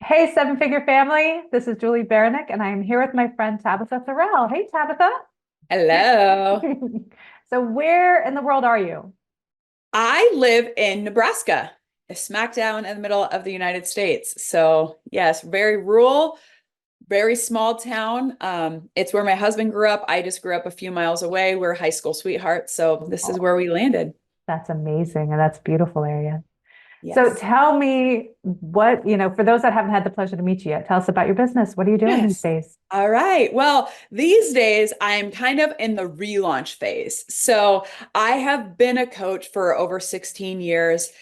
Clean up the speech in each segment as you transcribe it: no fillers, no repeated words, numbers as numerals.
Hey, seven figure family. This is Julie Baranek, and I am here with my friend Tabitha Thorell. Hey, Tabitha. Hello. So, where in the world are you? I live in Nebraska, smack down in the middle of the United States. So, yes, very rural, very small town. It's where my husband grew up. I just grew up a few miles away. We're high school sweethearts. So, this is Oh, where we landed. that's amazing. And that's a beautiful area. So, Yes. tell me for those that haven't had the pleasure to meet you yet, tell us about your business. What are you doing these Yes. days? All right. Well, these days I'm kind of in the relaunch phase. So I have been a coach for over 16 years,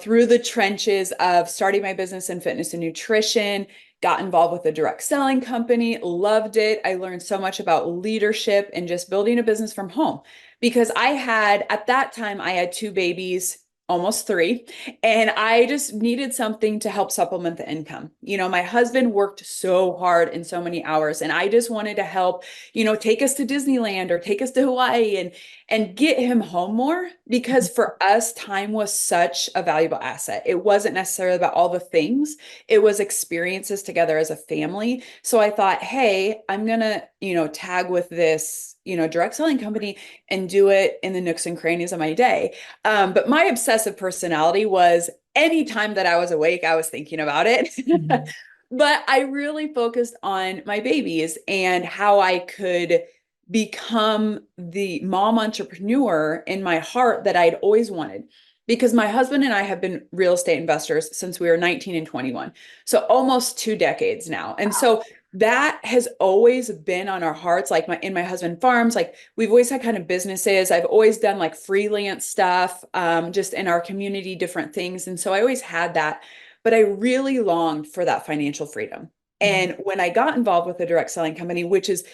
through the trenches of starting my business in fitness and nutrition, got involved with a direct selling company, loved it. I learned so much about leadership and just building a business from home because at that time, I had two babies. Almost three. And I just needed something to help supplement the income. My husband worked so hard and so many hours, and I just wanted to help, take us to Disneyland or take us to Hawaii and get him home more because for us, time was such a valuable asset. It wasn't necessarily about all the things, it was experiences together as a family. So I thought, hey, I'm gonna, tag with this, direct selling company and do it in the nooks and crannies of my day. But my obsessive personality was anytime that I was awake, I was thinking about it. Mhm. But I really focused on my babies and how I could become the mom entrepreneur in my heart that I'd always wanted. Because my husband and I have been real estate investors since we were 19 and 21. So almost 2 decades now. And Wow. so that has always been on our hearts. Like my husband farms, like we've always had kind of businesses. I've always done like freelance stuff, just in our community, different things. And so I always had that, but I really longed for that financial freedom. Mhm. And when I got involved with a direct selling company, which is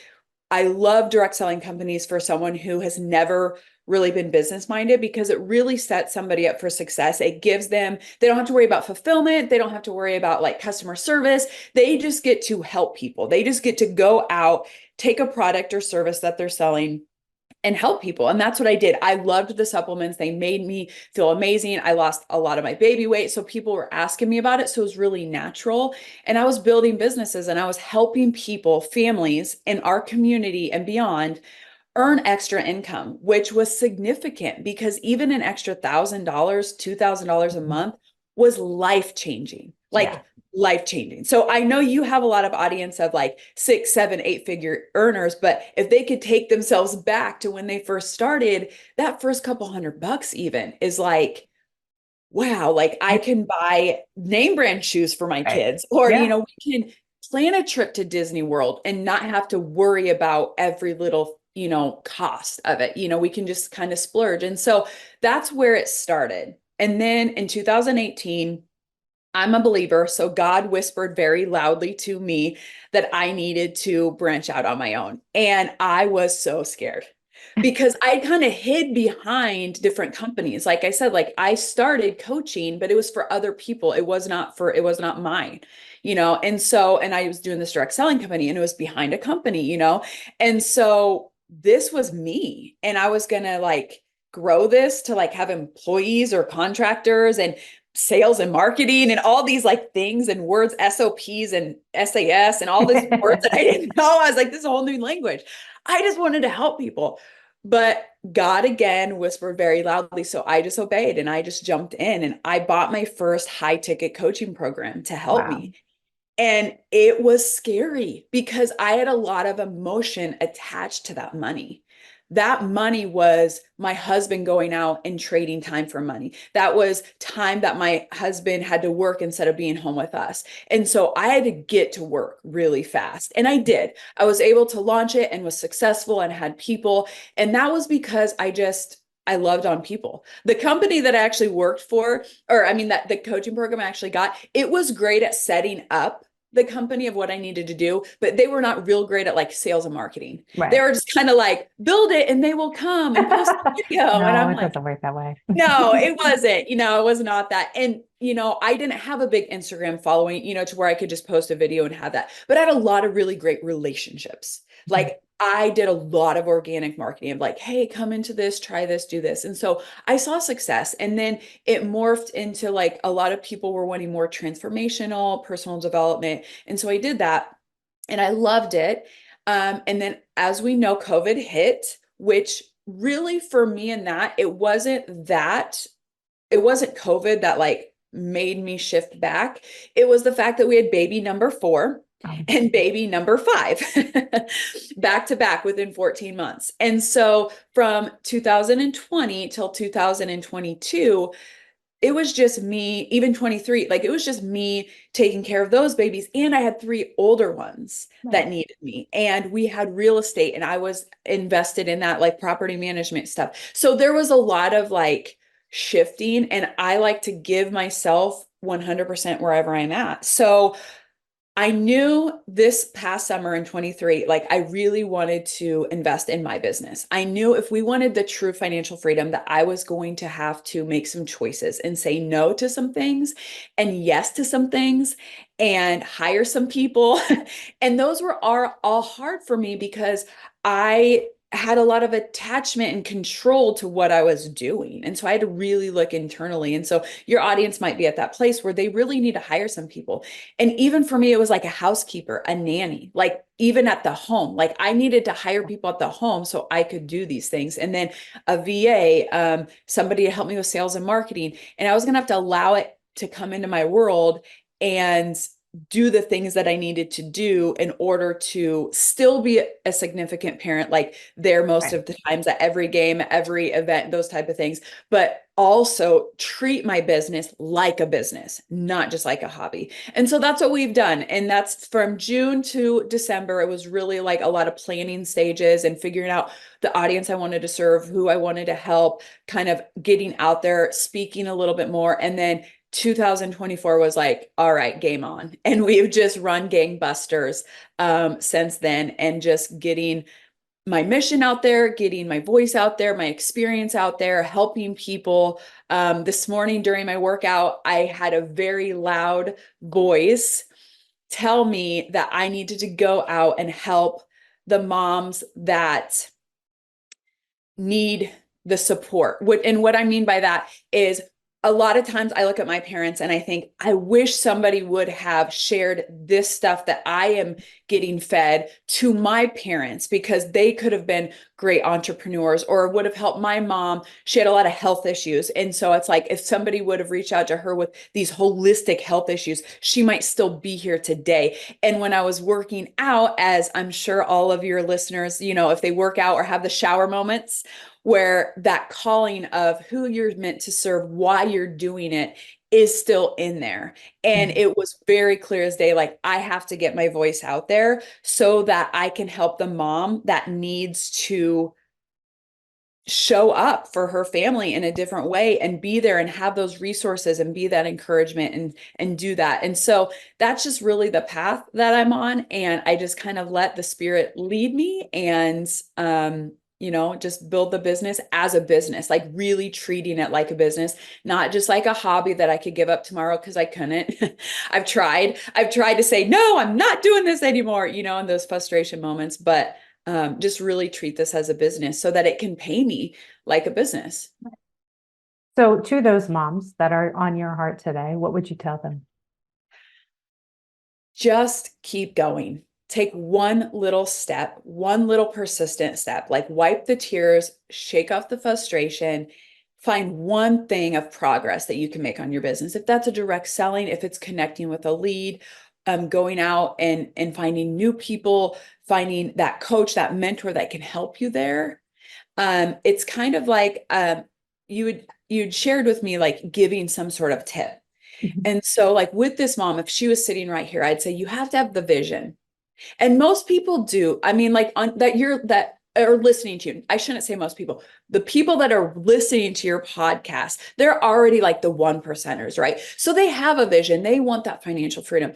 I love direct selling companies for someone who has never really been business minded because it really sets somebody up for success. It gives them, they don't have to worry about fulfillment. They don't have to worry about like customer service. They just get to help people. They just get to go out, take a product or service that they're selling and help people. And that's what I did. I loved the supplements. They made me feel amazing. I lost a lot of my baby weight. So people were asking me about it. So it was really natural. And I was building businesses and I was helping people, families in our community and beyond earn extra income, which was significant because even an extra $1,000, $2,000 a Mhm. month was life changing, Yeah. like life changing. So I know you have a lot of audience of like 6, 7, 8 figure earners, but if they could take themselves back to when they first started, that first couple $100 even is like, wow, like I can buy name brand shoes for my Right. kids, or, Yeah. we can plan a trip to Disney World and not have to worry about every little, cost of it. We can just kind of splurge. And so that's where it started. And then in 2018, I'm a believer. So God whispered very loudly to me that I needed to branch out on my own. And I was so scared because I kind of hid behind different companies. Like I said, like I started coaching, but it was for other people. It was not mine, and I was doing this direct selling company and it was behind a company. And so this was me. And I was going to like grow this to like have employees or contractors and sales and marketing and all these like things and words, SOPs and SAS and all these words that I didn't know. I was like, this is a whole new language. I just wanted to help people. But God again whispered very loudly. So I just obeyed and I just jumped in and I bought my first high ticket coaching program to help Wow. me. And it was scary because I had a lot of emotion attached to that money. That money was my husband going out and trading time for money. That was time that my husband had to work instead of being home with us. And so I had to get to work really fast. And I did. I was able to launch it and was successful and had people. And that was because I loved on people. The company that I actually worked for, or I mean, that the coaching program I actually got, it was great at setting up the company of what I needed to do, but they were not real great at like sales and marketing. They Right. were just kind of like, build it and they will come and post a video. And No, I'm it like, doesn't work that way. no, it wasn't, it was not that. And, I didn't have a big Instagram following, to where I could just post a video and have that, but I had a lot of really great relationships. Mhm. Like I did a lot of organic marketing of like, hey, come into this, try this, do this. And so I saw success. And then it morphed into like a lot of people were wanting more transformational personal development. And so I did that and I loved it. And then as we know, COVID hit, which really for me and that, it wasn't COVID that like made me shift back. It was the fact that we had baby number 4 and baby number 5 back to back within 14 months. And so from 2020 till 2022, it was just me, even 23, like it was just me taking care of those babies. And I had 3 older ones that Right. needed me. And we had real estate and I was invested in that like property management stuff. So there was a lot of like shifting and I like to give myself 100% wherever I'm at. So I knew this past summer in 23, like I really wanted to invest in my business. I knew if we wanted the true financial freedom that I was going to have to make some choices and say no to some things and yes to some things and hire some people. And those were all hard for me because I had a lot of attachment and control to what I was doing. And so I had to really look internally. And so your audience might be at that place where they really need to hire some people. And even for me, it was like a housekeeper, a nanny, like even at the home, like I needed to hire people at the home so I could do these things. And then a VA, somebody to help me with sales and marketing. And I was going to have to allow it to come into my world and do the things that I needed to do in order to still be a significant parent, like there most Right. of the times at every game, every event, those type of things, but also treat my business like a business, not just like a hobby. And so that's what we've done. And that's from June to December. It was really like a lot of planning stages and figuring out the audience I wanted to serve, who I wanted to help, kind of getting out there, speaking a little bit more. And then 2024 was like, all right, game on. And we've just run gangbusters since then and just getting my mission out there, getting my voice out there, my experience out there, helping people. This morning during my workout, I had a very loud voice tell me that I needed to go out and help the moms that need the support. And what I mean by that is a lot of times I look at my parents and I think, I wish somebody would have shared this stuff that I am getting fed to my parents because they could have been great entrepreneurs or would have helped my mom. She had a lot of health issues. And so it's like, if somebody would have reached out to her with these holistic health issues, she might still be here today. And when I was working out, as I'm sure all of your listeners, if they work out or have the shower moments, where that calling of who you're meant to serve, why you're doing it is still in there. And Mhm. it was very clear as day, like I have to get my voice out there so that I can help the mom that needs to show up for her family in a different way and be there and have those resources and be that encouragement and do that. And so that's just really the path that I'm on. And I just kind of let the spirit lead me and just build the business as a business, like really treating it like a business, not just like a hobby that I could give up tomorrow because I couldn't. I've tried to say, no, I'm not doing this anymore, in those frustration moments, but just really treat this as a business so that it can pay me like a business. So to those moms that are on your heart today, what would you tell them? Just keep going. Take one little step, one little persistent step, like wipe the tears, shake off the frustration, find one thing of progress that you can make on your business. If that's a direct selling, if it's connecting with a lead, going out and finding new people, finding that coach, that mentor that can help you there. It's kind of like you'd shared with me like giving some sort of tip. Mhm. And so like with this mom, if she was sitting right here, I'd say you have to have the vision. And most people do. I mean, like that are listening to you. I shouldn't say most people. The people that are listening to your podcast, they're already like the one percenters, right? So they have a vision. They want that financial freedom.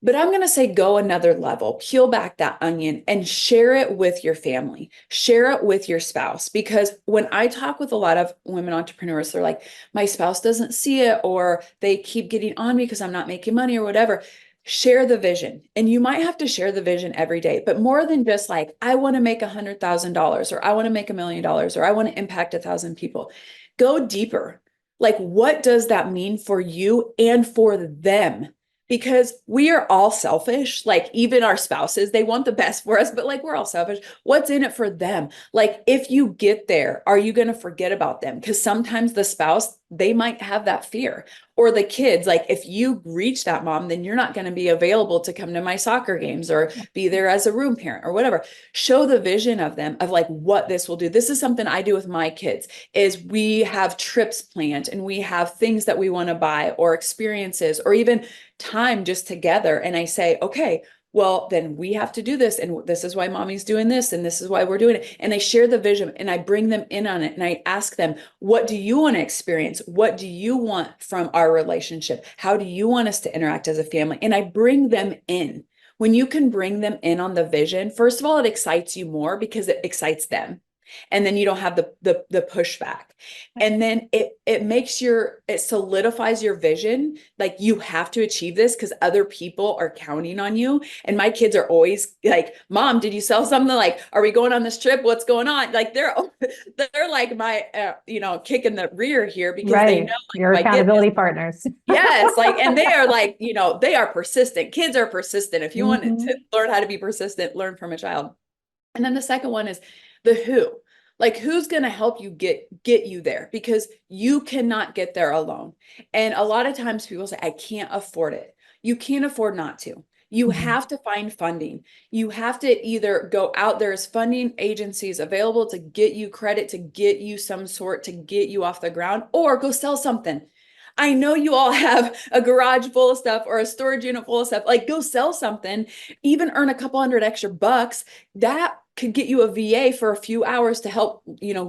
But I'm going to say go another level, peel back that onion and share it with your family, share it with your spouse. Because when I talk with a lot of women entrepreneurs, they're like, my spouse doesn't see it, or they keep getting on me because I'm not making money or whatever. share the vision. And you might have to share the vision every day, but more than just like, I want to make $100,000 or I want to make $1 million or I want to impact 1,000 people. Go deeper. Like, what does that mean for you and for them? Because we are all selfish. Like, even our spouses, they want the best for us, but like, we're all selfish. What's in it for them? Like, if you get there, are you going to forget about them? Because sometimes the spouse, they might have that fear, or the kids. Like, if you reach that mom, then you're not going to be available to come to my soccer games or be there as a room parent or whatever. Show the vision of them, of like what this will do. This is something I do with my kids, is we have trips planned and we have things that we want to buy or experiences or even time just together. And I say, okay, well, then we have to do this. And this is why mommy's doing this. And this is why we're doing it. And I share the vision and I bring them in on it. And I ask them, what do you want to experience? What do you want from our relationship? How do you want us to interact as a family? And I bring them in. When you can bring them in on the vision, first of all, it excites you more because it excites them. And then you don't have the pushback. And then it solidifies your vision. Like, you have to achieve this because other people are counting on you. And my kids are always like, Mom, did you sell something? Like, are we going on this trip? What's going on? Like, they're like my, kicking the rear here because they know, like, Your accountability partners. yes, like, and they are like, they are persistent. Kids are persistent. If you want to learn how to be persistent, learn from a child. And then the second one is the who. Like, who's going to help you get you there? Because you cannot get there alone. And a lot of times people say, I can't afford it. You can't afford not to. You have to find funding. You have to either go out, there's funding agencies available to get you credit, to get you some sort, to get you off the ground, or go sell something. I know you all have a garage full of stuff or a storage unit full of stuff. Like, go sell something, even earn a couple hundred extra bucks. That could get you a VA for a few hours to help,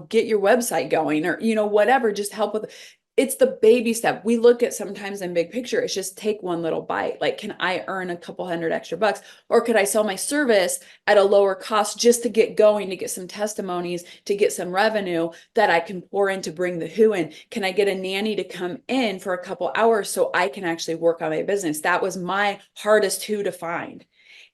get your website going, or, whatever, just help with. It's the baby step. We look at sometimes in big picture, it's just take one little bite. Like, can I earn a couple hundred extra bucks? Or could I sell my service at a lower cost just to get going, to get some testimonies, to get some revenue that I can pour in to bring the who in? Can I get a nanny to come in for a couple hours so I can actually work on my business? That was my hardest who to find.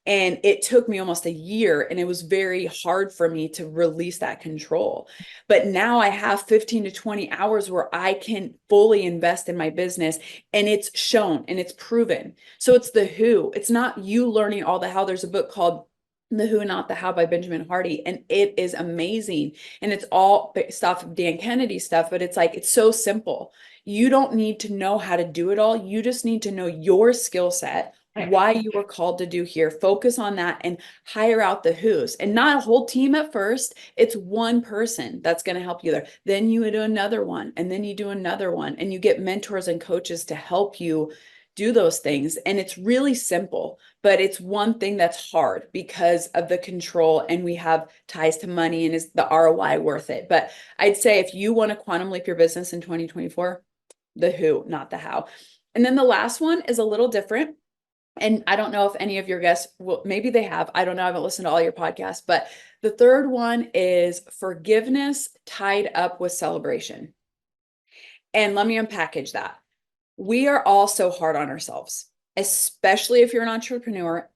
And it took me almost a year, and it was very hard for me to release that control. But now I have 15 to 20 hours where I can fully invest in my business, and it's shown and it's proven. So it's the who. It's not you learning all the how. There's a book called The Who, Not the How by Benjamin Hardy, and it is amazing. And it's all based off of Dan Kennedy stuff, but it's like, it's so simple. You don't need to know how to do it all. You just need to know your skill set, why you were called to do here. Focus on that and hire out the who's, and not a whole team at first. It's one person that's going to help you there. Then you do another one, and then you do another one, and you get mentors and coaches to help you do those things. And it's really simple, but it's one thing that's hard because of the control, and we have ties to money, and is the ROI worth it? But I'd say if you want to quantum leap your business in 2024, the who, not the how. And then the last one is a little different. And I don't know if any of your guests will, maybe they have, I don't know, I haven't listened to all your podcasts, but the third one is forgiveness tied up with celebration. And let me unpackage that. We are all so hard on ourselves, especially if you're an entrepreneur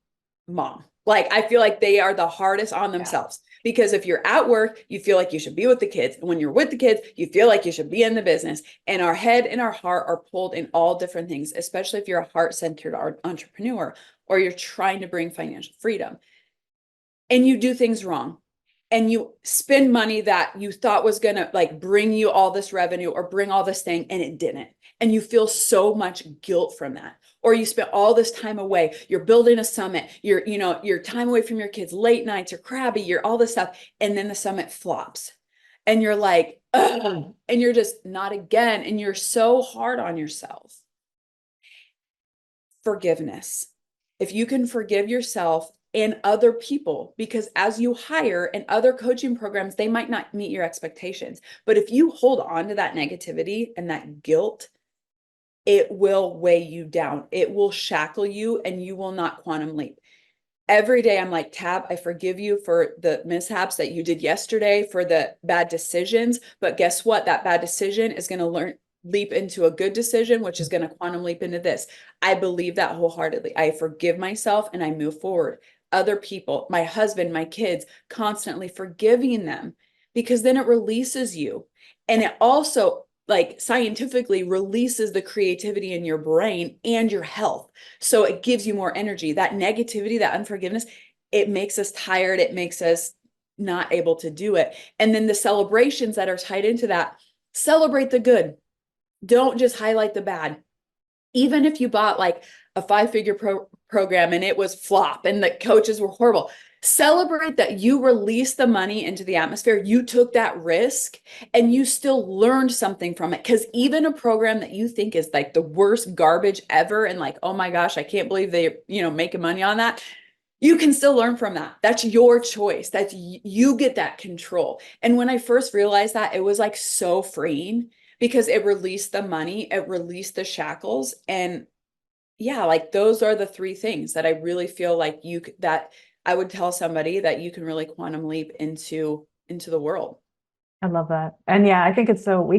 mom. Like, I feel like they are the hardest on themselves. Because if you're at work, you feel like you should be with the kids. And when you're with the kids, you feel like you should be in the business. And our head and our heart are pulled in all different things, especially if you're a heart-centered entrepreneur or you're trying to bring financial freedom. And you do things wrong. And you spend money that you thought was going to like bring you all this revenue or bring all this thing, and it didn't. And you feel so much guilt from that. Or you spent all this time away, you're building a summit, your time away from your kids, late nights, you're crabby, you're all this stuff. And then the summit flops and you're like, ugh, and you're just not again. And you're so hard on yourself. Forgiveness. If you can forgive yourself and other people, because as you hire and other coaching programs, they might not meet your expectations. But if you hold on to that negativity and that guilt, it will weigh you down. It will shackle you, and you will not quantum leap. Every day I'm like, Tab, I forgive you for the mishaps that you did yesterday, for the bad decisions. But guess what? That bad decision is going to leap into a good decision, which is going to quantum leap into this. I believe that wholeheartedly. I forgive myself and I move forward. Other people, my husband, my kids, constantly forgiving them, because then it releases you. And it also, like, scientifically releases the creativity in your brain and your health. So it gives you more energy. That negativity, that unforgiveness, it makes us tired. It makes us not able to do it. And then the celebrations that are tied into that, celebrate the good. Don't just highlight the bad. Even if you bought like a 5-figure program and it was flop and the coaches were horrible, celebrate that you released the money into the atmosphere. You took that risk and you still learned something from it. Because even a program that you think is like the worst garbage ever, and like, oh my gosh, I can't believe they, making money on that. You can still learn from that. That's your choice. That's, you get that control. And when I first realized that, it was like so freeing, because it released the money, it released the shackles. And yeah, like those are the three things that I really feel like that I would tell somebody that you can really quantum leap into the world. I love that. And yeah, I think it's so we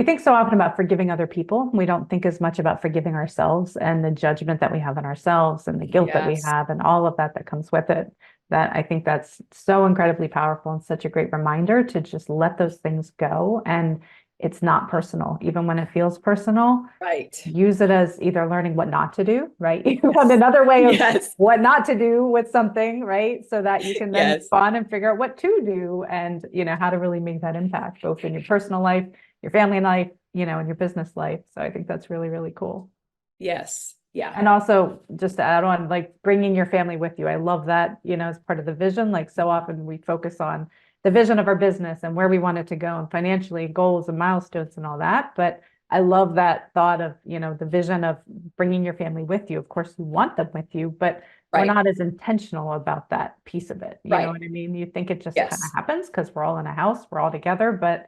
think so often about forgiving other people. We don't think as much about forgiving ourselves and the judgment that we have on ourselves and the guilt that we Yes. have and all of that that comes with it. That I think that's so incredibly powerful and such a great reminder to just let those things go. And it's not personal, even when it feels personal. Right. Use it as either learning what not to do, right? You found Yes. another way of Yes. what not to do with something, right? So that you can then move Yes. on and figure out what to do and, how to really make that impact, both in your personal life, your family life, and your business life. So I think that's really, really cool. Yes. Yeah. And also just to add on, like bringing your family with you. I love that, as part of the vision. Like so often we focus on the vision of our business and where we want it to go and financially goals and milestones and all that. But I love that thought of, the vision of bringing your family with you. Of course, you want them with you, but we're Right. not as intentional about that piece of it. You know Right. what I mean? You think it just kind of Yes. happens because we're all in a house, we're all together, but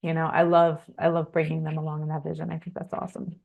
I love bringing them along in that vision. I think that's awesome.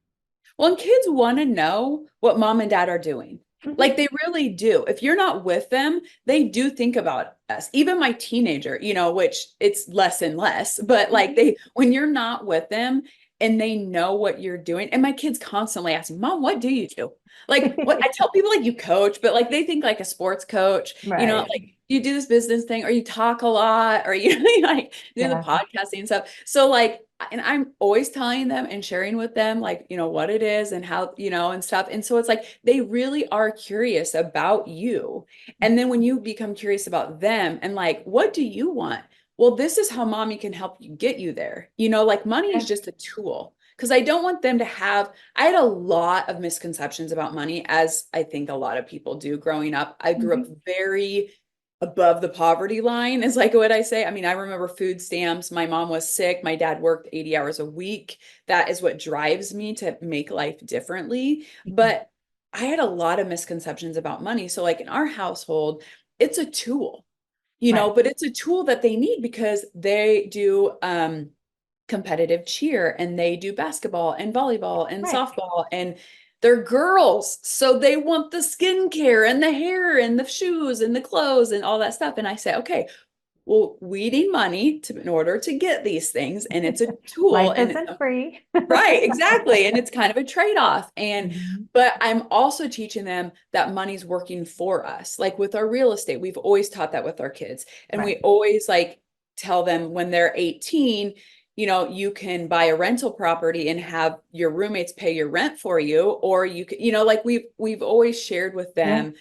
Well, and kids want to know what mom and dad are doing. Mhm. Like they really do. If you're not with them, they do think about us. Even my teenager, which it's less and less, but like Mhm. when you're not with them and they know what you're doing. And my kids constantly ask me, Mom, what do you do? Like what I tell people, like, you coach, but like they think like a sports coach, Right. like you do this business thing or you talk a lot or like do the Yeah. podcasting and stuff. So like, and I'm always telling them and sharing with them, like, what it is and how, and stuff. And so it's like they really are curious about you. And then when you become curious about them and like, what do you want? Well, this is how mommy can help you get you there. Like money is Yeah. just a tool. Because I don't want them to have, I had a lot of misconceptions about money, as I think a lot of people do growing up. I grew up Mhm. very above the poverty line, is like what I say. I mean, I remember food stamps. My mom was sick. My dad worked 80 hours a week. That is what drives me to make life differently. But I had a lot of misconceptions about money. So, like in our household, it's a tool, Right. but it's a tool that they need because they do competitive cheer and they do basketball and volleyball and Right. softball, and they're girls. So they want the skincare and the hair and the shoes and the clothes and all that stuff. And I say, okay, well, we need money in order to get these things. And it's a tool Life and it's isn't free. right, exactly. And it's kind of a trade-off. Mhm. But I'm also teaching them that money's working for us. Like with our real estate, we've always taught that with our kids. And Right. we always like tell them when they're 18, you can buy a rental property and have your roommates pay your rent for you, or you can, like we've always shared with Yeah. them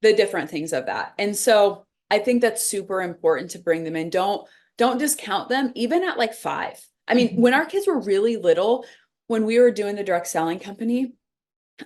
the different things of that. And so I think that's super important to bring them in. Don't discount them even at like 5. I mean, Mhm. when our kids were really little, when we were doing the direct selling company,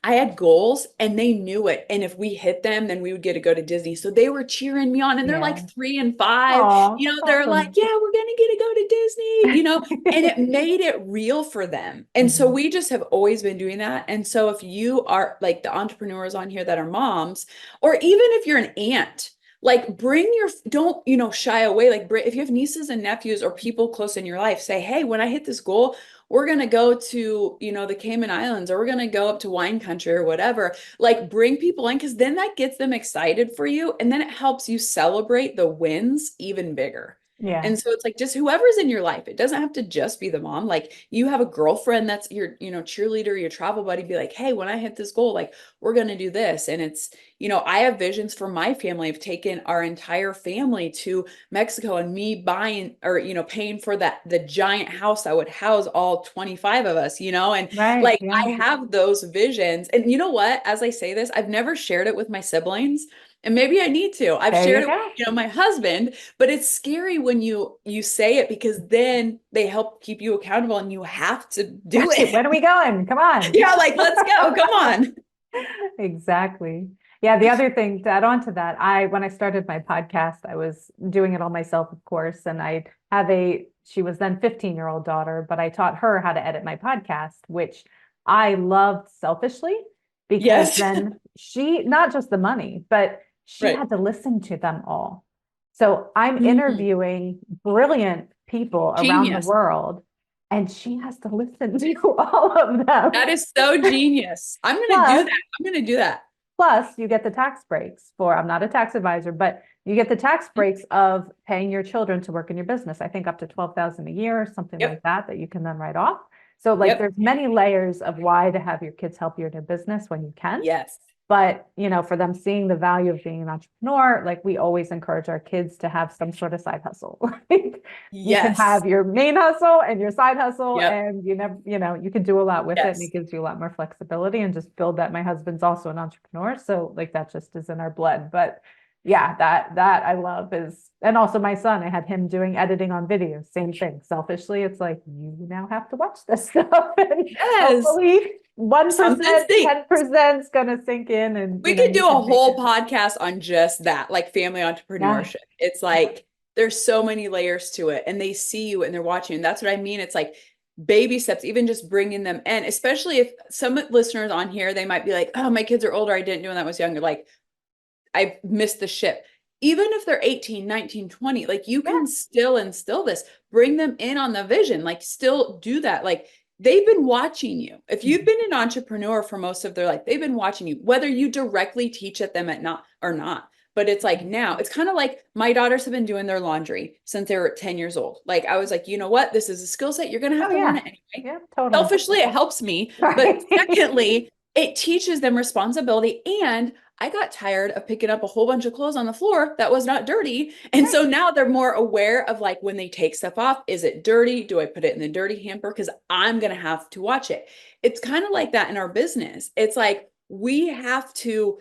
I had goals and they knew it. And if we hit them, then we would get to go to Disney. So they were cheering me on and they're Yeah. like 3 and 5, Oh, that's they're like, awesome. yeah, we're going to get to go to Disney, and it made it real for them. And so Mhm. we just have always been doing that. And so if you are like the entrepreneurs on here that are moms, or even if you're an aunt, like don't, shy away. Like if you have nieces and nephews or people close in your life, say, hey, when I hit this goal, we're going to go to, the Cayman Islands, or we're going to go up to wine country or whatever. Like bring people in, because then that gets them excited for you. And then it helps you celebrate the wins even bigger. Yeah. And so it's like just whoever's in your life. It doesn't have to just be the mom. Like you have a girlfriend that's your, cheerleader, your travel buddy, be like, hey, when I hit this goal, like we're going to do this. And it's, I have visions for my family. I've taken our entire family to Mexico and me buying or, paying for the giant house that would house all 25 of us, and Right. like Yeah. I have those visions. And you know what? As I say this, I've never shared it with my siblings. And maybe I need to. I've There shared you it with, go. my husband, but it's scary when you say it because then they help keep you accountable and you have to do Right. it. When are we going? Come on. Yeah, like let's go. Come on. Exactly. Yeah, the other thing to add on to that, when I started my podcast, I was doing it all myself, of course, and I have she was then 15-year-old daughter, but I taught her how to edit my podcast, which I loved selfishly because Yes. then not just the money, but she Right. had to listen to them all. So I'm Mhm. interviewing brilliant people around the Genius. world, and she has to listen to all of them. That is so genius. I'm going to do Plus, that. I'm going to do that. Plus, you get the tax breaks I'm not a tax advisor, but you get the tax breaks of paying your children to work in your business. I think up to 12,000 a year or something like Yep. that you can then write off. So like Yep. there's many layers of why to have your kids help you in your business when you can. Yes. But, for them seeing the value of being an entrepreneur, like we always encourage our kids to have some sort of side hustle. Like you can Yes. have your main hustle and your side hustle, Yep. and you can do a lot with it, and Yes. it gives you a lot more flexibility and just build that. My husband's also an entrepreneur, so like that just is in our blood. But yeah, that I love and also my son, I had him doing editing on video, same thing. Selfishly, it's like you now have to watch this stuff, and Yes. hopefully Something 1%, stinks. 10% is gonna sink in, and We could you do a can make whole it. podcast on just that, like family Yeah. entrepreneurship. It's like there's so many layers to it, and they see you and they're watching. And that's what I mean. It's like baby steps, even just bringing them in, especially if some listeners on here, they might be like, oh, my kids are older. I didn't do when I was younger. Like I missed the ship. Even if they're 18, 19, 20, like you Yeah. can still instill this, bring them in on the vision, like still do that. Like they've been watching you. If you've Mhm. been an entrepreneur for most of their life, they've been watching you, whether you directly teach at them at not or not. But it's like now, it's kind of like my daughters have been doing their laundry since they were 10 years old. Like I was like, you know what? This is a skill set. You're going to have Oh to learn yeah. it anyway. Yeah, totally. Selfishly, it helps me. But Right. secondly, it teaches them responsibility. And I got tired of picking up a whole bunch of clothes on the floor that was not dirty. And Right. so now they're more aware of like when they take stuff off, is it dirty? Do I put it in the dirty hamper? Because I'm going to have to watch it. It's kind of like that in our business. It's like we have to,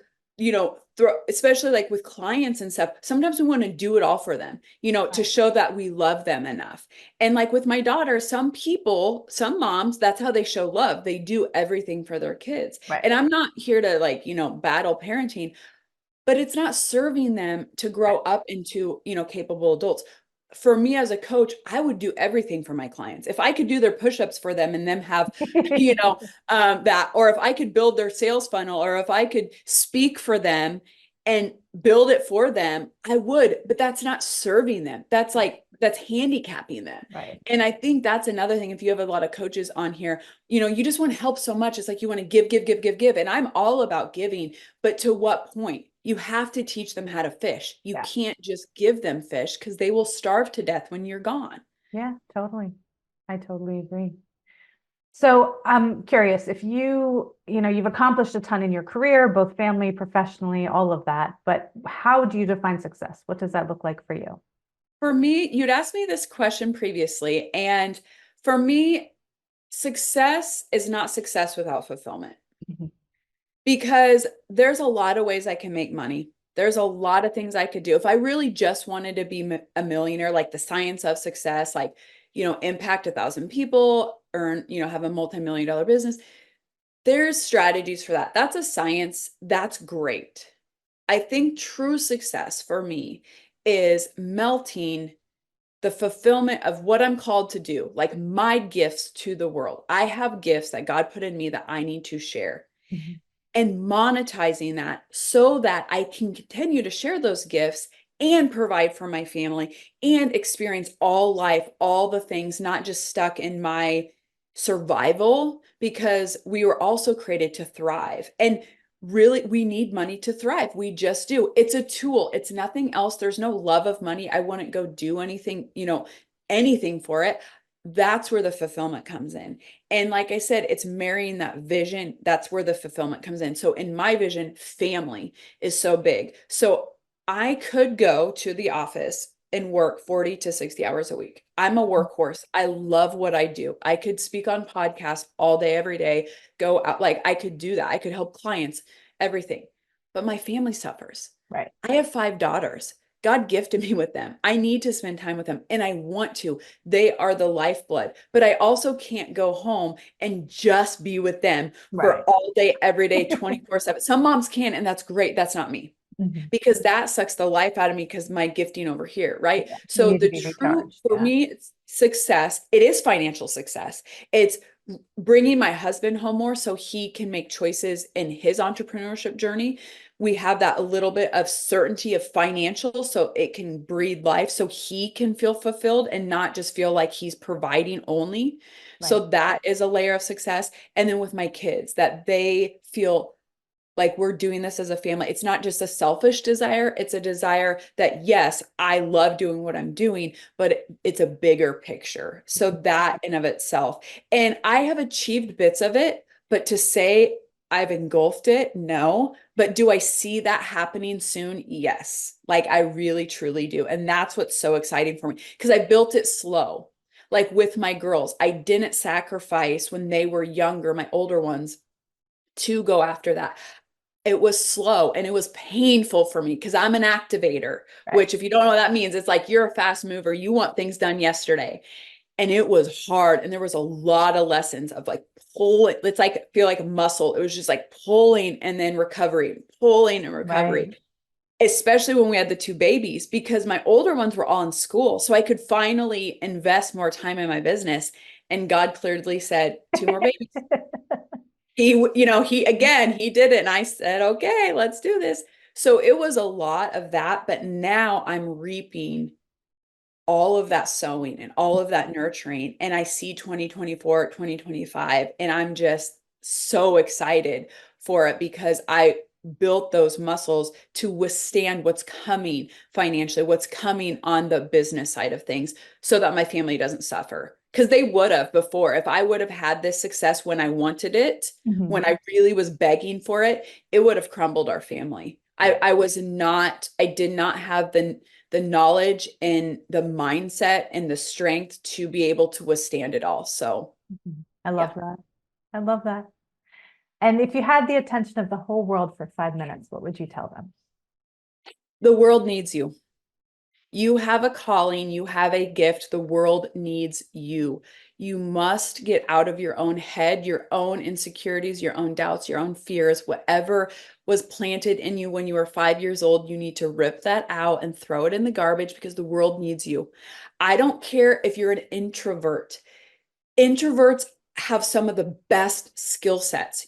especially like with clients and stuff, sometimes we want to do it all for them, to Right. show that we love them enough. And like with my daughter, some people, some moms, that's how they show love. They do everything for their kids. Right. And I'm not here to like, battle parenting, but it's not serving them to grow up into, capable adults. For me as a coach, I would do everything for my clients. If I could do their push-ups for them and them have, you Right. know, that, or if I could build their sales funnel, or if I could speak for them and build it for them, I would, but that's not serving them. That's handicapping them. Right. And I think that's another thing. If you have a lot of coaches on here, you just want to help so much. It's like you want to give, give, give, give, give. And I'm all about giving, but to what point? You have to teach them how to fish. You Yeah. can't just give them fish because they will starve to death when you're gone. Yeah, totally. I totally agree. So I'm curious if you've accomplished a ton in your career, both family, professionally, all of that, but how do you define success? What does that look like for you? For me, you'd asked me this question previously, and for me, success is not success without fulfillment. Mhm. Because there's a lot of ways I can make money. There's a lot of things I could do. If I really just wanted to be a millionaire, like the science of success, like, impact 1,000 people, earn, have a multi-million-dollar business, there's strategies for that. That's a science. That's great. I think true success for me is melting the fulfillment of what I'm called to do, like my gifts to the world. I have gifts that God put in me that I need to share, Mhm. and monetizing that so that I can continue to share those gifts and provide for my family and experience all life, all the things, not just stuck in my survival, because we were also created to thrive. And really, we need money to thrive. We just do. It's a tool. It's nothing else. There's no love of money. I wouldn't go do anything, anything for it. That's where the fulfillment comes in. And like I said, it's marrying that vision. That's where the fulfillment comes in. So in my vision, family is so big. So I could go to the office and work 40 to 60 hours a week. I'm a workhorse. I love what I do. I could speak on podcasts all day, every day, go out. Like I could do that. I could help clients, everything. But my family suffers. Right. I have 5 daughters. God gifted me with them. I need to spend time with them and I want to. They are the lifeblood, but I also can't go home and just be with them Right. for all day, every day, 24/7. Some moms can, and that's great. That's not me Mhm. because that sucks the life out of me because my gifting over here, right? Yeah. You So need to the be true, recharged. for Yeah. me, it's success. It is financial success. It's bringing my husband home more so he can make choices in his entrepreneurship journey. We have that a little bit of certainty of financial so it can breathe life so he can feel fulfilled and not just feel like he's providing only. Right. So that is a layer of success. And then with my kids, that they feel like we're doing this as a family. It's not just a selfish desire. It's a desire that, yes, I love doing what I'm doing, but it's a bigger picture. So that in of itself. And I have achieved bits of it, but to say I've engulfed it, no. But do I see that happening soon? Yes. Like I really, truly do. And that's what's so exciting for me because I built it slow. Like with my girls, I didn't sacrifice when they were younger, my older ones, to go after that. It was slow and it was painful for me because I'm an activator, Right. which if you don't know what that means, it's like you're a fast mover. You want things done yesterday. And it was hard. And there was a lot of lessons of like pulling. It's like, feel like a muscle. It was just like pulling and then recovery, pulling and recovery, Right. especially when we had the 2 babies, because my older ones were all in school. So I could finally invest more time in my business. And God clearly said, 2 more babies. He did it. And I said, okay, let's do this. So it was a lot of that. But now I'm reaping all of that sowing and all of that nurturing. And I see 2024, 2025, and I'm just so excited for it because I built those muscles to withstand what's coming financially, what's coming on the business side of things, so that my family doesn't suffer. Because they would have before. If I would have had this success when I wanted it, Mhm. when I really was begging for it, it would have crumbled our family. I did not have the knowledge and the mindset and the strength to be able to withstand it all. So, Mhm. I yeah, love that. I love that. And if you had the attention of the whole world for 5 minutes, what would you tell them? the world needs you. You have a calling, you have a gift. The world needs you. You must get out of your own head, your own insecurities, your own doubts, your own fears, whatever was planted in you when you were 5 years old. You need to rip that out and throw it in the garbage because the world needs you. I don't care if you're an introvert. Introverts have some of the best skill sets.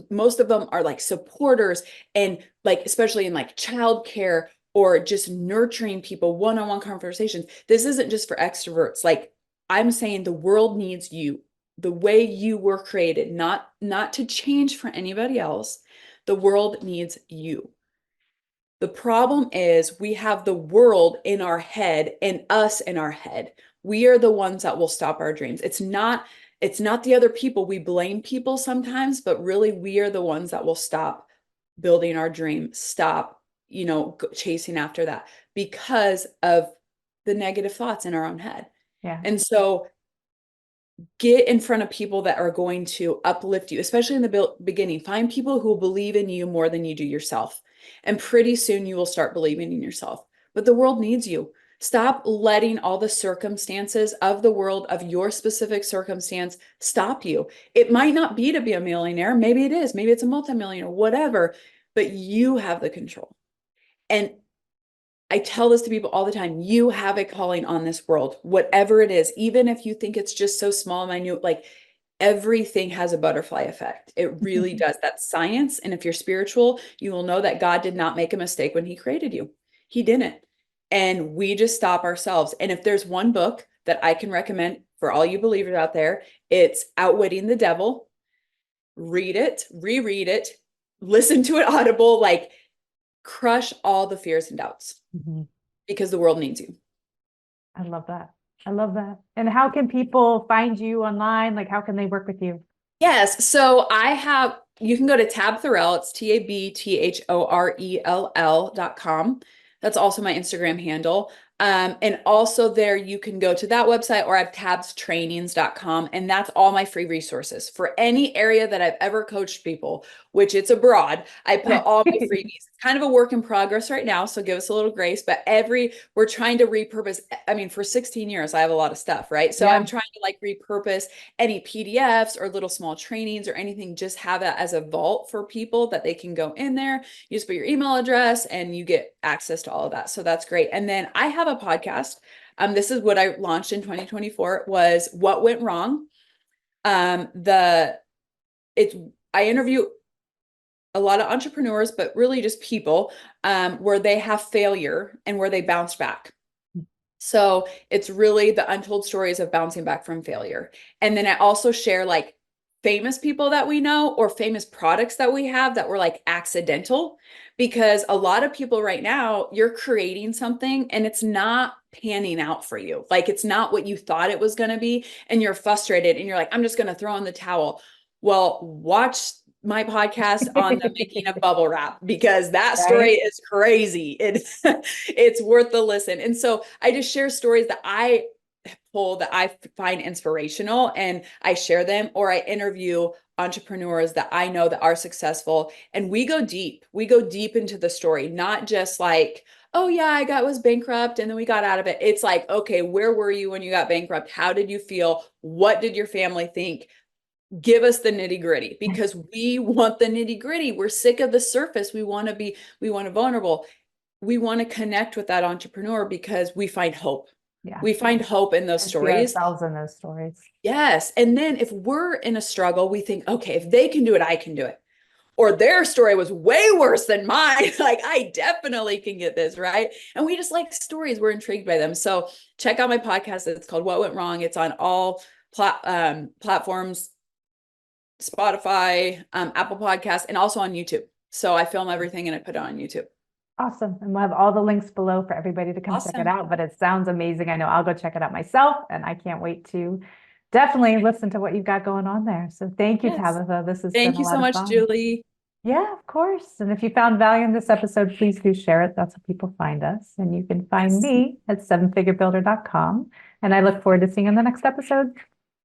Most of them are like supporters and like especially in like childcare or just nurturing people, one-on-one conversations. This isn't just for extroverts. Like I'm saying the world needs you the way you were created, not to change for anybody else. The world needs you. The problem is we have the world in our head and us in our head. We are the ones that will stop our dreams. It's not the other people. We blame people sometimes, but really we are the ones that will stop building our dream, stop, chasing after that because of the negative thoughts in our own head. Yeah. And so get in front of people that are going to uplift you, especially in the beginning. Find people who will believe in you more than you do yourself. And pretty soon you will start believing in yourself. But the world needs you. Stop letting all the circumstances of the world, of your specific circumstance, stop you. It might not be to be a millionaire. Maybe it is. Maybe it's a multimillionaire, whatever. But you have the control. And I tell this to people all the time. You have a calling on this world, whatever it is, even if you think it's just so small and minute, like everything has a butterfly effect. It really does. That's science. And if you're spiritual, you will know that God did not make a mistake when he created you. He didn't. And we just stop ourselves. And if there's one book that I can recommend for all you believers out there, it's Outwitting the Devil. Read it, reread it, listen to it audible, like crush all the fears and doubts Mhm. because the world needs you. I love that. I love that. And how can people find you online? Like, how can they work with you? Yes. So you can go to Tab Thorell. It's TABTHORELL.com. That's also my Instagram handle. And also there you can go to that website, or I have tabstrainings.com. And that's all my free resources for any area that I've ever coached people, which it's abroad. I put all my freebies. It's kind of a work in progress right now, so give us a little grace, but we're trying to repurpose. I mean, for 16 years, I have a lot of stuff, right? So Yeah. I'm trying to like repurpose any PDFs or little small trainings or anything, just have that as a vault for people that they can go in there. You just put your email address and you get access to all of that. So that's great. And then I have a podcast. This is what I launched in 2024 was What Went Wrong. The it's I interview a lot of entrepreneurs, but really just people where they have failure and where they bounce back. So it's really the untold stories of bouncing back from failure. And then I also share like famous people that we know or famous products that we have that were like accidental, because a lot of people right now, you're creating something and it's not panning out for you. Like it's not what you thought it was going to be. And you're frustrated and you're like, I'm just going to throw in the towel. Well, watch my podcast on the making of bubble wrap, because that story Right? is crazy. It's worth the listen. And so I just share stories that I pull that I find inspirational and I share them, or I interview entrepreneurs that I know that are successful, and we go deep. We go deep into the story, not just like, oh yeah, was bankrupt and then we got out of it. It's like, okay, where were you when you got bankrupt? How did you feel? What did your family think? Give us the nitty gritty, because we want the nitty gritty. We're sick of the surface. We want to vulnerable. We want to connect with that entrepreneur because we find hope. Yeah. We find hope in those And see stories. ourselves in those stories. Yes. And then if we're in a struggle, we think, okay, if they can do it, I can do it. Or their story was way worse than mine. Like, I definitely can get this, right? And we just like stories. We're intrigued by them. So check out my podcast. It's called What Went Wrong. It's on all platforms, Spotify, Apple Podcasts, and also on YouTube. So I film everything and I put it on YouTube. Awesome. And we'll have all the links below for everybody to come check it Awesome. out. But it sounds amazing. I know I'll go check it out myself, and I can't wait to definitely listen to what you've got going on there. So thank you, Yes. Tabitha. This has been Thank a you so lot of much, fun. Julie. Yeah, of course. And if you found value in this episode, please do share it. That's how people find us. And you can find Yes. me at sevenfigurebuilder.com. And I look forward to seeing you in the next episode.